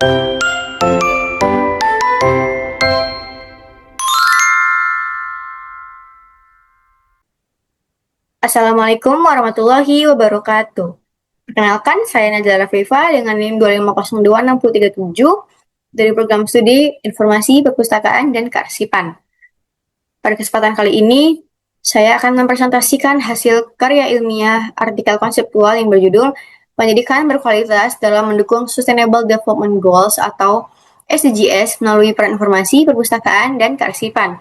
Assalamualaikum warahmatullahi wabarakatuh. Perkenalkan, saya Najla Rafifa dengan NIM 2502637 dari program studi Informasi Perpustakaan dan Kearsipan. Pada kesempatan kali ini, saya akan mempresentasikan hasil karya ilmiah artikel konseptual yang berjudul Pendidikan Berkualitas dalam Mendukung Sustainable Development Goals atau SDGs melalui peran informasi, perpustakaan, dan kearsipan.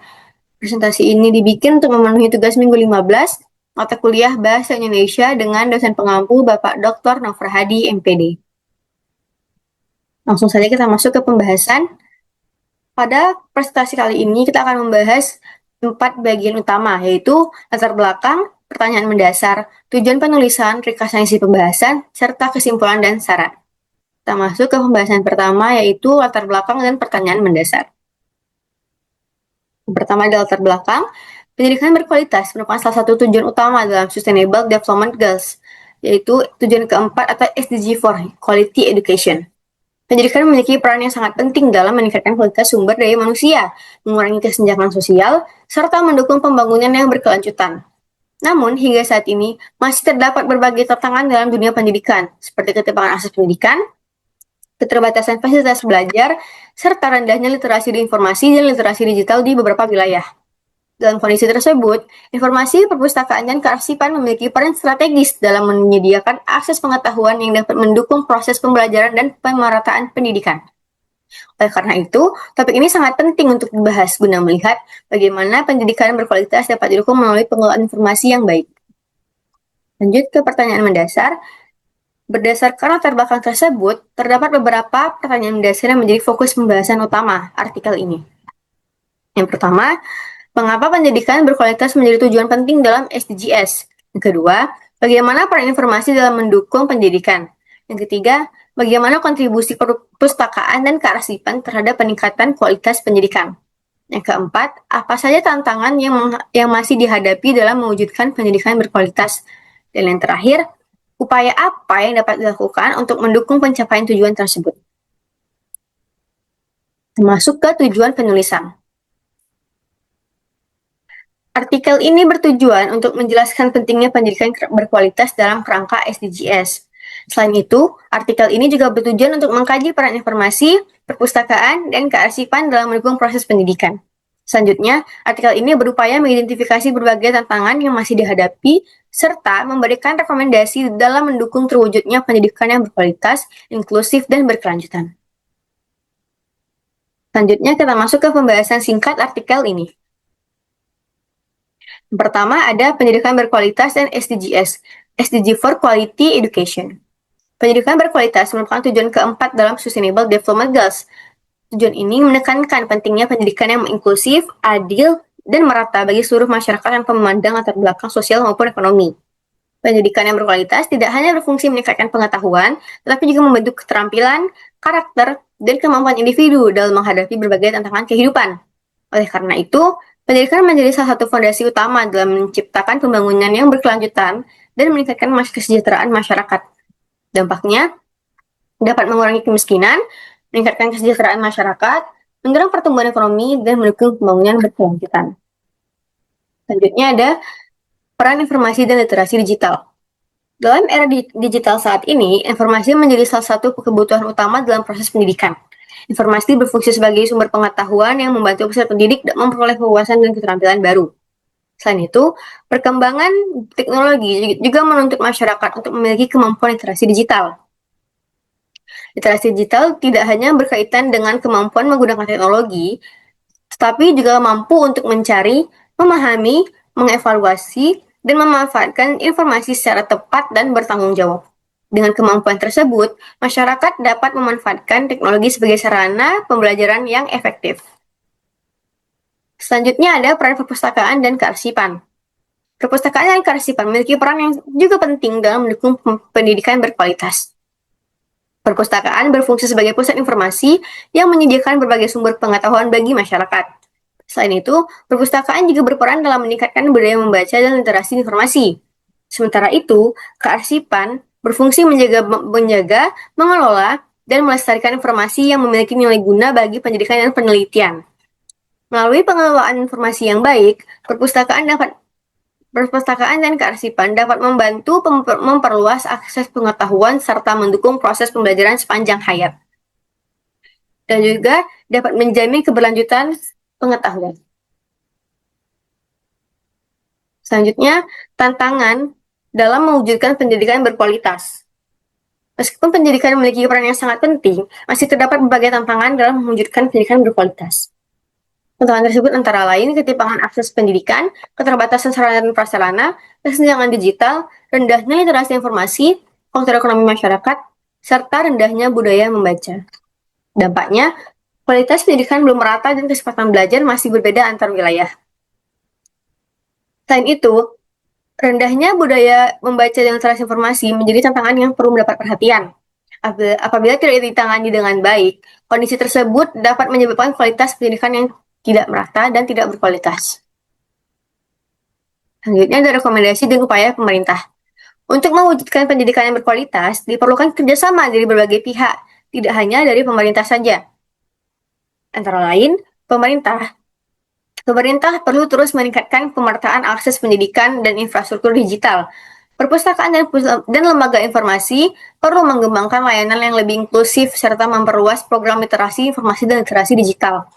Presentasi ini dibikin untuk memenuhi tugas minggu 15 mata kuliah Bahasa Indonesia dengan dosen pengampu Bapak Dr. Nover Hadi, MPD. Langsung saja kita masuk ke pembahasan. Pada presentasi kali ini kita akan membahas 4 bagian utama, yaitu latar belakang, pertanyaan mendasar, tujuan penulisan, ringkasan isi pembahasan, serta kesimpulan dan saran. Kita masuk ke pembahasan pertama, yaitu latar belakang dan pertanyaan mendasar. Yang pertama adalah latar belakang. Pendidikan berkualitas merupakan salah satu tujuan utama dalam Sustainable Development Goals, yaitu tujuan keempat atau SDG 4, Quality Education. Pendidikan memiliki peran yang sangat penting dalam meningkatkan kualitas sumber daya manusia, mengurangi kesenjangan sosial, serta mendukung pembangunan yang berkelanjutan. Namun, hingga saat ini, masih terdapat berbagai tantangan dalam dunia pendidikan, seperti ketimpangan akses pendidikan, keterbatasan fasilitas belajar, serta rendahnya literasi di informasi dan literasi digital di beberapa wilayah. Dalam kondisi tersebut, informasi, perpustakaan, dan kearsipan memiliki peran strategis dalam menyediakan akses pengetahuan yang dapat mendukung proses pembelajaran dan pemerataan pendidikan. Oleh karena itu, topik ini sangat penting untuk dibahas guna melihat bagaimana pendidikan berkualitas dapat didukung melalui pengelolaan informasi yang baik. Lanjut ke pertanyaan mendasar. Berdasarkan latar belakang tersebut, terdapat beberapa pertanyaan mendasar yang menjadi fokus pembahasan utama artikel ini. Yang pertama, mengapa pendidikan berkualitas menjadi tujuan penting dalam SDGs? Yang kedua, bagaimana peran informasi dalam mendukung pendidikan? Yang ketiga, bagaimana kontribusi perpustakaan dan kearsipan terhadap peningkatan kualitas pendidikan? Yang keempat, apa saja tantangan yang masih dihadapi dalam mewujudkan pendidikan berkualitas? Dan yang terakhir, upaya apa yang dapat dilakukan untuk mendukung pencapaian tujuan tersebut? Termasuk ke tujuan penulisan. Artikel ini bertujuan untuk menjelaskan pentingnya pendidikan berkualitas dalam kerangka SDGs. Selain itu, artikel ini juga bertujuan untuk mengkaji peran informasi, perpustakaan, dan kearsipan dalam mendukung proses pendidikan. Selanjutnya, artikel ini berupaya mengidentifikasi berbagai tantangan yang masih dihadapi, serta memberikan rekomendasi dalam mendukung terwujudnya pendidikan yang berkualitas, inklusif, dan berkelanjutan. Selanjutnya, kita masuk ke pembahasan singkat artikel ini. Yang pertama ada pendidikan berkualitas dan SDGs, SDG for Quality Education. Pendidikan berkualitas merupakan tujuan keempat dalam Sustainable Development Goals. Tujuan ini menekankan pentingnya pendidikan yang inklusif, adil, dan merata bagi seluruh masyarakat yang memandang latar belakang sosial maupun ekonomi. Pendidikan yang berkualitas tidak hanya berfungsi meningkatkan pengetahuan, tetapi juga membentuk keterampilan, karakter, dan kemampuan individu dalam menghadapi berbagai tantangan kehidupan. Oleh karena itu, pendidikan menjadi salah satu fondasi utama dalam menciptakan pembangunan yang berkelanjutan dan meningkatkan kesejahteraan masyarakat. Dampaknya dapat mengurangi kemiskinan, meningkatkan kesejahteraan masyarakat, mendorong pertumbuhan ekonomi, dan mendukung pembangunan berkelanjutan. Selanjutnya ada peran informasi dan literasi digital. Dalam era digital saat ini, informasi menjadi salah satu kebutuhan utama dalam proses pendidikan. Informasi berfungsi sebagai sumber pengetahuan yang membantu peserta pendidik memperoleh wawasan dan keterampilan baru. Selain itu, perkembangan teknologi juga menuntut masyarakat untuk memiliki kemampuan literasi digital. Literasi digital tidak hanya berkaitan dengan kemampuan menggunakan teknologi, tetapi juga mampu untuk mencari, memahami, mengevaluasi, dan memanfaatkan informasi secara tepat dan bertanggung jawab. Dengan kemampuan tersebut, masyarakat dapat memanfaatkan teknologi sebagai sarana pembelajaran yang efektif. Selanjutnya ada peran perpustakaan dan kearsipan. Perpustakaan dan kearsipan memiliki peran yang juga penting dalam mendukung pendidikan berkualitas. Perpustakaan berfungsi sebagai pusat informasi yang menyediakan berbagai sumber pengetahuan bagi masyarakat. Selain itu, perpustakaan juga berperan dalam meningkatkan budaya membaca dan literasi informasi. Sementara itu, kearsipan berfungsi menjaga, mengelola, dan melestarikan informasi yang memiliki nilai guna bagi pendidikan dan penelitian. Melalui pengelolaan informasi yang baik, perpustakaan dan kearsipan dapat membantu memperluas akses pengetahuan serta mendukung proses pembelajaran sepanjang hayat. Dan juga dapat menjamin keberlanjutan pengetahuan. Selanjutnya, tantangan dalam mewujudkan pendidikan berkualitas. Meskipun pendidikan memiliki peran yang sangat penting, masih terdapat berbagai tantangan dalam mewujudkan pendidikan berkualitas. Tantangan tersebut antara lain ketimpangan akses pendidikan, keterbatasan sarana dan prasarana, kesenjangan digital, rendahnya literasi informasi, faktor ekonomi masyarakat, serta rendahnya budaya membaca. Dampaknya, kualitas pendidikan belum merata dan kesempatan belajar masih berbeda antar wilayah. Selain itu, rendahnya budaya membaca dan literasi informasi menjadi tantangan yang perlu mendapat perhatian. Apabila tidak ditangani dengan baik, kondisi tersebut dapat menyebabkan kualitas pendidikan yang tidak merata dan tidak berkualitas. Selanjutnya ada rekomendasi dan upaya pemerintah. Untuk mewujudkan pendidikan yang berkualitas, diperlukan kerjasama dari berbagai pihak, tidak hanya dari pemerintah saja. Antara lain, pemerintah perlu terus meningkatkan pemerataan akses pendidikan dan infrastruktur digital. Perpustakaan dan lembaga informasi perlu mengembangkan layanan yang lebih inklusif serta memperluas program literasi informasi dan literasi digital.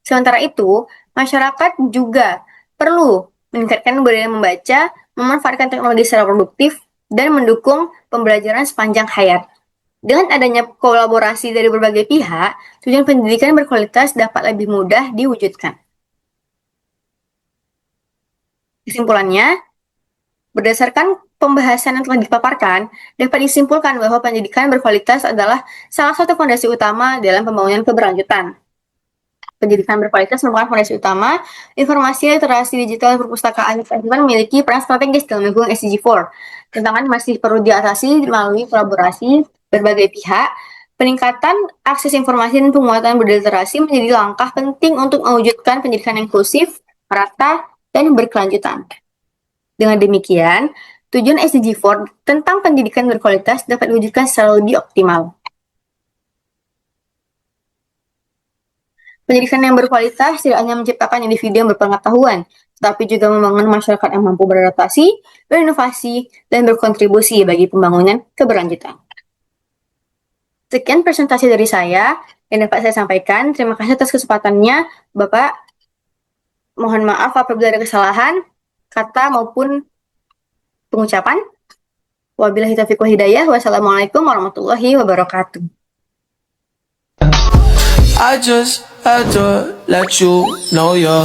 Sementara itu, masyarakat juga perlu meningkatkan budaya membaca, memanfaatkan teknologi secara produktif, dan mendukung pembelajaran sepanjang hayat. Dengan adanya kolaborasi dari berbagai pihak, tujuan pendidikan berkualitas dapat lebih mudah diwujudkan. Kesimpulannya, berdasarkan pembahasan yang telah dipaparkan, dapat disimpulkan bahwa pendidikan berkualitas adalah salah satu fondasi utama dalam pembangunan keberlanjutan. Pendidikan berkualitas merupakan fondasi utama, informasi, literasi digital, perpustakaan, dan memiliki peran strategis dalam mendukung SDG 4. Tantangan masih perlu diatasi melalui kolaborasi berbagai pihak. Peningkatan akses informasi dan penguatan budaya literasi menjadi langkah penting untuk mewujudkan pendidikan inklusif, merata, dan berkelanjutan. Dengan demikian, tujuan SDG 4 tentang pendidikan berkualitas dapat diwujudkan secara lebih optimal. Pendidikan yang berkualitas tidak hanya menciptakan individu yang berpengetahuan, tetapi juga membangun masyarakat yang mampu beradaptasi, berinovasi, dan berkontribusi bagi pembangunan keberlanjutan. Sekian presentasi dari saya yang dapat saya sampaikan. Terima kasih atas kesempatannya, Bapak. Mohon maaf apabila ada kesalahan, kata maupun pengucapan. Wabillahi taufiq wal hidayah. Wassalamualaikum warahmatullahi wabarakatuh. I just had to let you know you're